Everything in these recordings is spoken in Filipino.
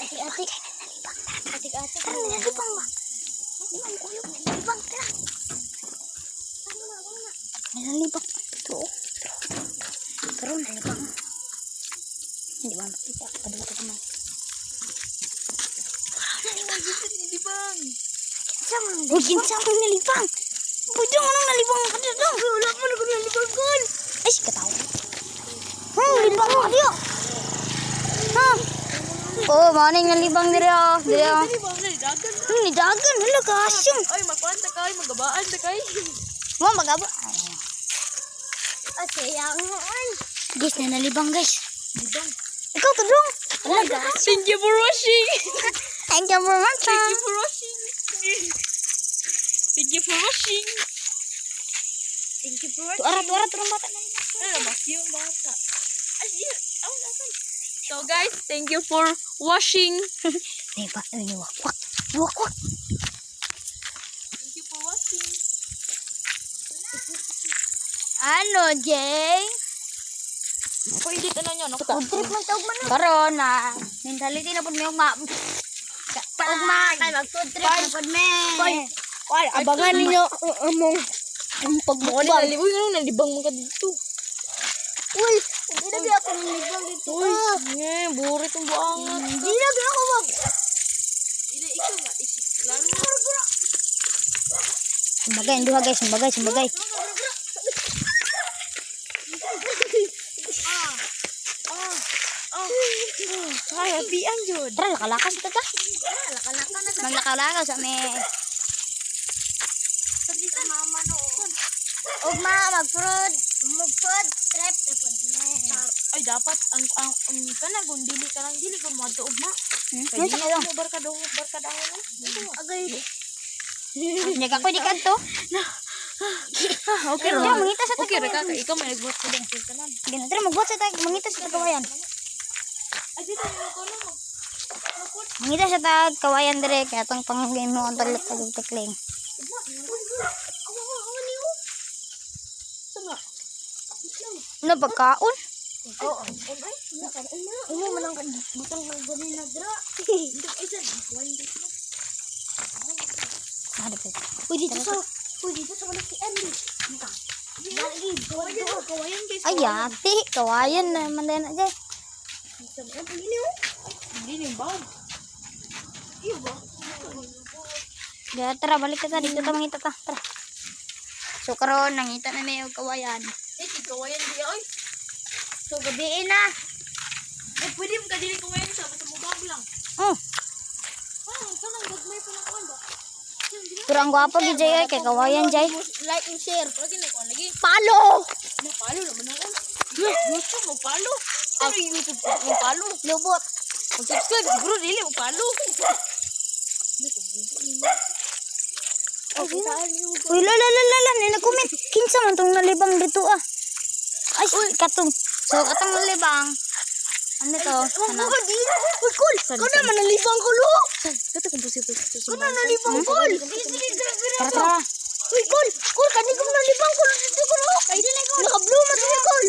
Ati-ati. Ati-ati. Tara, nalibang ba? Nalibang ko yung nalibang. Tara. Nalibang. Ito. Karoon, nalibang. Hindi ba makita? Padala ko naman. Nalibang. Kinsa mo nalibang. Pwede mo nang nalibang ka dito. Wala mo na nalibang kon. Ay, si katawa. Nalibang mo diyo. Ha? Oh, maning nalibang diri ah. Diri ah. Ni dagan hala ka asyong. Ay, magkwanta kay, magabaan ta kay. Mo magaba. Sayang mo ay. Guys, na nalibang guys. Libang. Ikaw kadong. Hala ka. Thank you for watching. Thank you for watching. Thank you for watching. Thank you for watching. Thank you for watching. Tuarat turang bata na. Ay, mas yung bata. Ay, yun. Aw, nasan? So guys, thank you for watching. Ay ba, ini wak. Wak. Thank you for watching. Ano, Jay? Pwede ka na nyo. Food trip man tawag man. Karon na. Mentality na pud may ugma. Ugma kay mag food trip na pud me. Ay, abangan ninyo among Ano pagbukbang. nalibang yun, nalibang mo ka dito. Uy, hindi na ba ako nalibang dito. Uy, buri itong buangat. Hindi na ba ako mag... Hindi na ikaw nga, isip. Laro na. Sambagay, duha guys, sambagay. Ay, hapian yun. Tara, lakalakas ito ta. Maglakaw-lakaw sa me. Sabi sa mama noon. Ugma, mag-food trip na pud me. Ay, dapat, ang kanang kung dili ka lang, dili kung mga tuog ma. Kaya Ano dili sa kayo? mo barkadahan. Agay. Nya ka ko di kadto. Okay, Tara, mangita sa Okay, tagawayan. Raka, ikaw may nagbuhat ko din. Kanan. Gina, tara magbuhat sa mangita sa tagawayan. Ay, dito, ko na mo. Mangita sa tagawayan dire kaya tong pang-game mo ang talit tagtikling. Sama. Ano pagkaon? Umo man ang butang ng gani na dra. Ada po. Dito sa malaki Andy. Kawayan guys. Ay, ate, kawayan na man din na dyan. Hindi ni ba? Iyo ba? Kaya tara, balik ka ta. Dito ta mangita ta. Tara. So karon nangita na may kawayan. Kawayan di ay. So gabiin na. Pwede mo kadili kawayan sa basta mo lang. Oh, Kanang gagmay pa lang kuan ba? pero ang gwapo gi Jay ay kay kawayan Jay. Like and share. Pwede na kuan lagi. Palo! Palo naman ako. YouTube mo palo. Pero YouTube mo palo. Lubot. Mag-subscribe siguro dili mo palo. Uy, lala, nina-comment. Kinsa man tong nalibang dito ah. Ay, katong. So, katong nalibang. Ano to? Ano? Uy, cool. Kau naman nalibang ko lo. Kata kung posible. Kau na nalibang cool. Tara, tara. Uy, cool. Cool, kani ko nalibang ko dito ko lo. Naka-blue man to cool.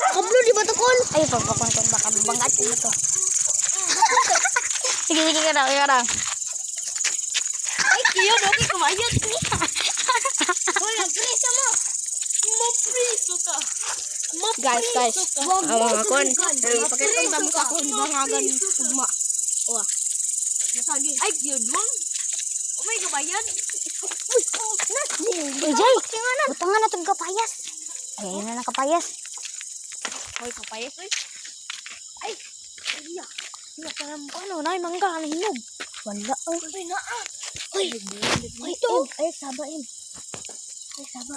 Naka-blue di ba to cool? Ay, pagpapakon baka mabangat ko to. Sige, karang. Ay, kiyo, okay, kumayat. Uy, ang-presa mo. Mapriso ka. Guys. Mga kon. Pakitong damo sa akong bangagan ugma. Owa. Nasagi. Ay, yun lang. Oh my kabayan. Uy, Jay. Butangan na itong kapayas. Ay, yun na kapayas. Hoy, kapayas, oy. Ay, iya. Iya, paano na, mangga, hinog. Wala. Ay, naa. Uy, Ito. Ay, sabain. Ay, saba.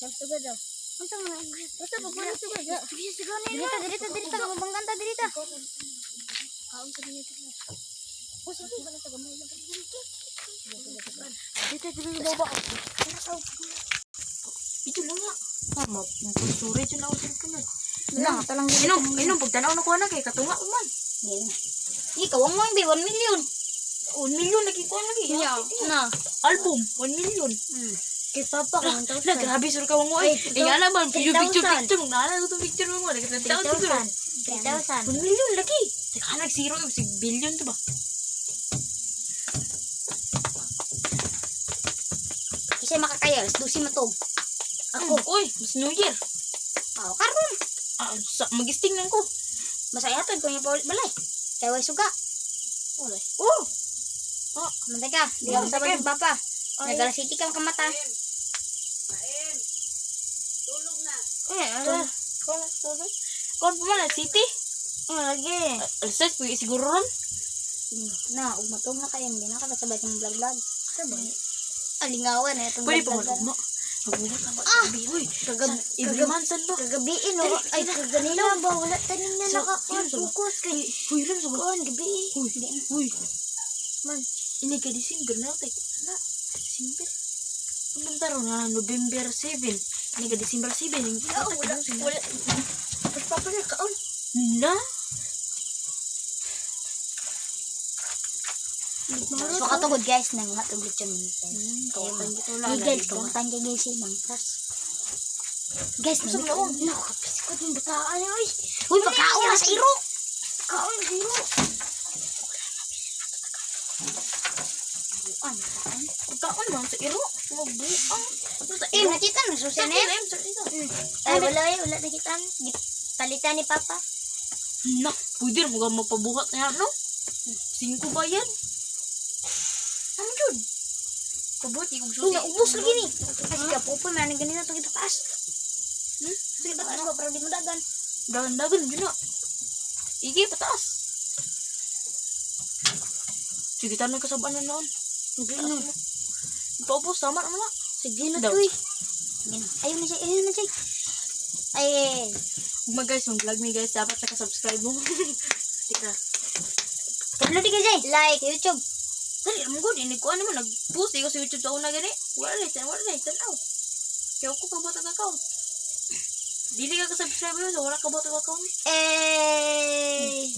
Magsuga daw. Unsa man ang Basta pagpala suga. Sige, sigaw na Dirita. Mabanggan ta, dirita. Kaon sa niya ito. O, sige. Wala sa gamay lang. Dito, baba. Ito lang nga. Suri dyan ako sa kanan. Talang Inom, pagtanaw na ko na kay katunga uman. Ikaw ang mang 1 million. 1 million lagi ko lagi. Na. Album, 1 million. Kay Papa, Na, grabe, sur ka mo. Eh, nga naman, picture. Naalala ko itong picture mo. Nagkatataon siguro. 3,000. 1 million lagi. Teka, nag-zero. Sig billion to ba? Kasi makakaya, alas 12 matog. Ako. Uy, mas New Year. Karon. Magisting lang ko. Masaya to, kung yung paulit balay. Kaya way suga. Wala. Mantay ka, di ka sabay ng Papa. Nagala city ka makamata. Ano? Kon pa man, city? Lagi. Alas pwede siguro ron. Na, matog na kayo, hindi na kasabay kong vlog-vlog. Alingawan eh, itong Pwede pa vlog-vlog. man. Magulat ka ba? Sabi, uy. Every month, san ba? Kagabiin, no? Ay, kaganila ba? Wala tanin na nakakasukus. Uy, lang sa ba? Kuhan, gabi. Uy. Man, ini ka December na. Na, December. Anong taro na? November 7. Ini ka December 7. Wala. Mas Papa na kaon. Na? So katugod guys, nang hatog lechon mo. Hey guys, kamutan kay guys si Mangtas. Guys, nakapisikot yung bataan niya, oy. Uy, pagkaon na sa iro. Kaon na sa iro. Pagkaon man sa iro. Magbuang. Nakita na, susan eh. Ay, wala nakita. Palitan ni Papa. Na, pwede mo mapabuhat na yan, no? 5 ba yan? Ano yun? Pabuhat, ikong Uy, susi. naubos lagi ni. Kasi kapupo, may anong ganito itong itaas. Itong itaas ba, para di mo dagan. Dagan-dagan, yun na. Igi, pataas. Sige, tanong ka sa baan na noon. Gino. Ipaubos, tama naman na. Sige na Daw. to eh. Ayun na siya. Ay. Mga guys, yung vlog me guys, dapat nakasubscribe mo. Tika. Pablo di ka dyan. Like, YouTube. Dali, alam ko, hindi ko ano mo, nag-post ko sa YouTube sa una gani. Wala na, tanaw. Kaya ako kabot ang account. Dili ka ka-subscribe mo, so wala kabot ang account.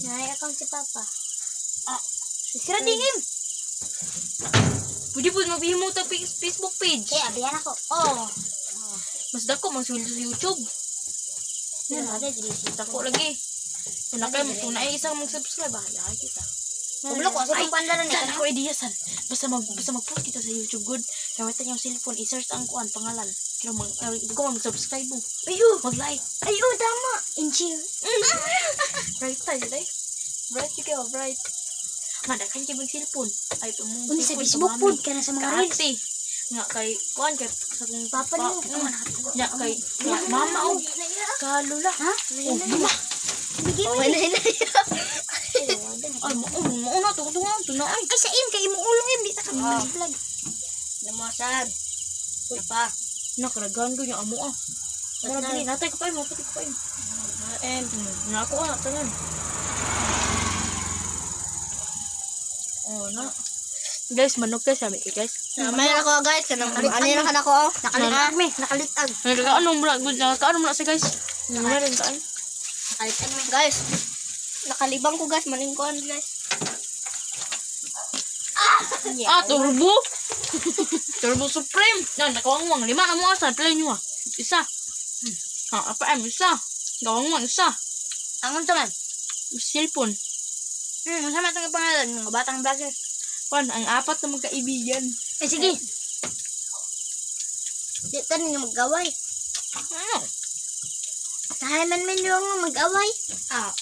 Nai-account si Papa. Sira tingin. Pwede po magbihimo ta Facebook page. Kaya, abiyan ako. Mas dako, mang sweldo sa YouTube. Dako lagi. Kung na isang mag-subscribe, bahala kita. Pablo ko, sa pandaran Saan ako ideasan? Basta mag-post kita sa YouTube good. Gamitan yung cellphone, i-search ang kuan pangalan. Kaya mag-subscribe mo. Mag-like. Tama. Enchill. Bright tayo, day. Bright ka, bright. Madakan kayo mag-cellphone. Ay, Uni sa Facebook po, ka na sa mga reels. Kaati. Nga kay, kuan kay, sa kong Papa niyo. Nga kay, mama o. Kalula. Ha? Duma. Bigyan mo. Ay, mauna, tunga. Ay, sa im, kay mo ulo im. Di ta kami mag-vlog. Namasan. Apa? Nakaragahan ko yung amo ah. Marabili, natay ko pa yun, maputi ko pa yun. Nako ah, tanan. Na. Guys, manok guys, sabi ko guys. May ako guys, kanang ano na kanako. Nakalitag. Anong mula sa guys. Meron tayo. Nakalitag me guys. Nakalibang ko guys, maningkuan guys. Turbo. Turbo Supreme. Yan, nakawangwang. 5 na mo asa. Play nyo ah. Isa. Isa. Gawangwang, isa. Angon sa man? Cellphone. Masama itong pangalan, mga batang vlogger. Pan, ang 4 na magkaibigan. Sige. Di ka ninyo mag-away. Ano? Tahay man yung mag-away.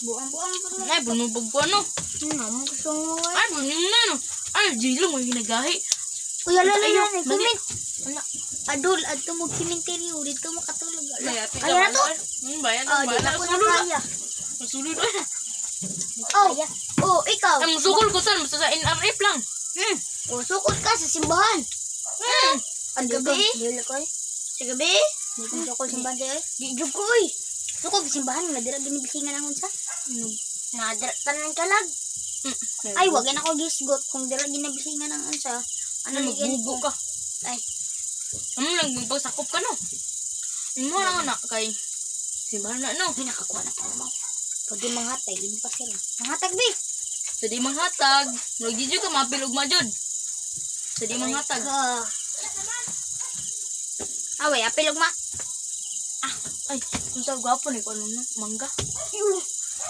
Buang-buang po mo. Ay, bunubog ko ano. Mo gusto mo nga. Ay, bunubog na ano. Ay, jilo mo yung ginagahi. Uy, ala, comment. Adol, adto mo kimentary, dito mo katulog. Kaya na to? Bayan Di na ko na kaya. Masulod na. Ikaw. Ay, musukol ko saan. Basta sa NRF lang. Sukot ka sa simbahan. Ang gabi? Sa gabi? Hindi ko sukol simbahan tayo. Di ko eh. Sukol simbahan, madira binibisingan ang unsa. Nadira tanan kalag. Ay, wag na ako gisgot kung dira ginabisingan ang unsa. Ano magbugo ka? Ay. Ano lang, pagsakop ka no? Ano lang anak kay simbahan na no? Ay, nakakuha na ko naman. Pwede manghatay, limpas ka lang. Manghatag, be. Sa di manghatag, magdidyo ka mapilog majod. Sa di manghatag. Away, apil ugma. Ay, kung sa gwapo ni ko ano no, mangga.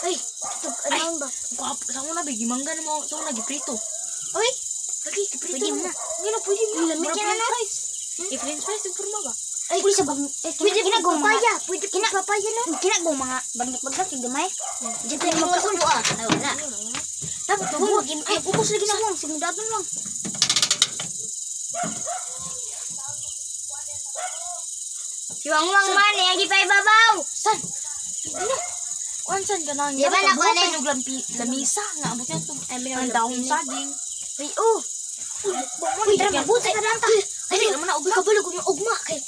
Ay, ito, ano ba? Gwapo, sa una bigi mangga na mo, sa una giprito. Uy, Lagi giprito. Pwede mo na. Ngano pwede mo. Lamig Mura yan, french ano? fries. I-french fries yung purma ba? ay, pwede sa bag... Pwede papaya. Pwede papaya no? Kinagong mga bagnak-bagnak yung gamay. Diyan tayo magkasulo ah. Ay, wala. Dapat huwag. Ay, ubos lagi na huwag. Sigmudadon lang. Si Wang Wang man, yung gipay babaw. San? Ano? Kuansan ka na? Di ba na Buhat kuanin? sa yung lamisa. Nga, abot yan ito. Ay, Ang dahon saging. Ay, oh. Uy, tara, mabuti ka lang ta. Ay, di naman na ugma. Kabalog yung ugma kay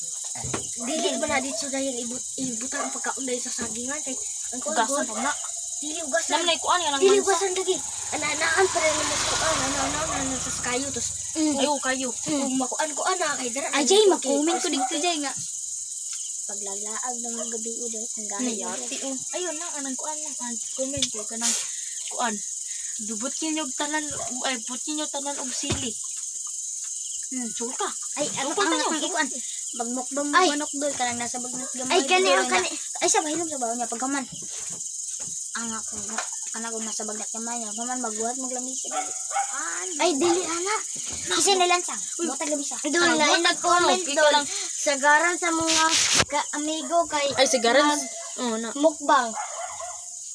dili ba na dito dahil ibutan ang pagkaon dahil sa sagingan kay ang Ugasan pa na. dili ugasan. Naman na ikuan yan ang Dili mansa. ugasan lagi. Anaan pa rin naman sa ano sa kayo tos. Ayo, kayo. Kung makuan ko ana kay dara. Ay, Jay, mag-comment ko dito, Jay, nga. Paglalaag ng gabi ulo ang Nayati, oh. Ayun na, anang kuan lang. Ang comment ko ka ng kuan. Dubot kinyog tanan, ay, but kinyog tanan og sili. Sulta. Ay, ang ikuan. Bagmukbang Ay. manok dol kanang nasa bagnot gamay. Ay, kani, dol kani. na. Ay, sa bahilom sa bawo niya pagkaman. Ang ako na kanang nasa bagnot gamay niya. Kaman magbuhat maglamis sa gabi. Ay, dili ana. Kasi nilansang. Butag gabi sa. Doon na, Ay, nag-comment ikaw doon. lang. Sagaran sa mga amigo kay Ay, sigaran. Oo, na. mukbang.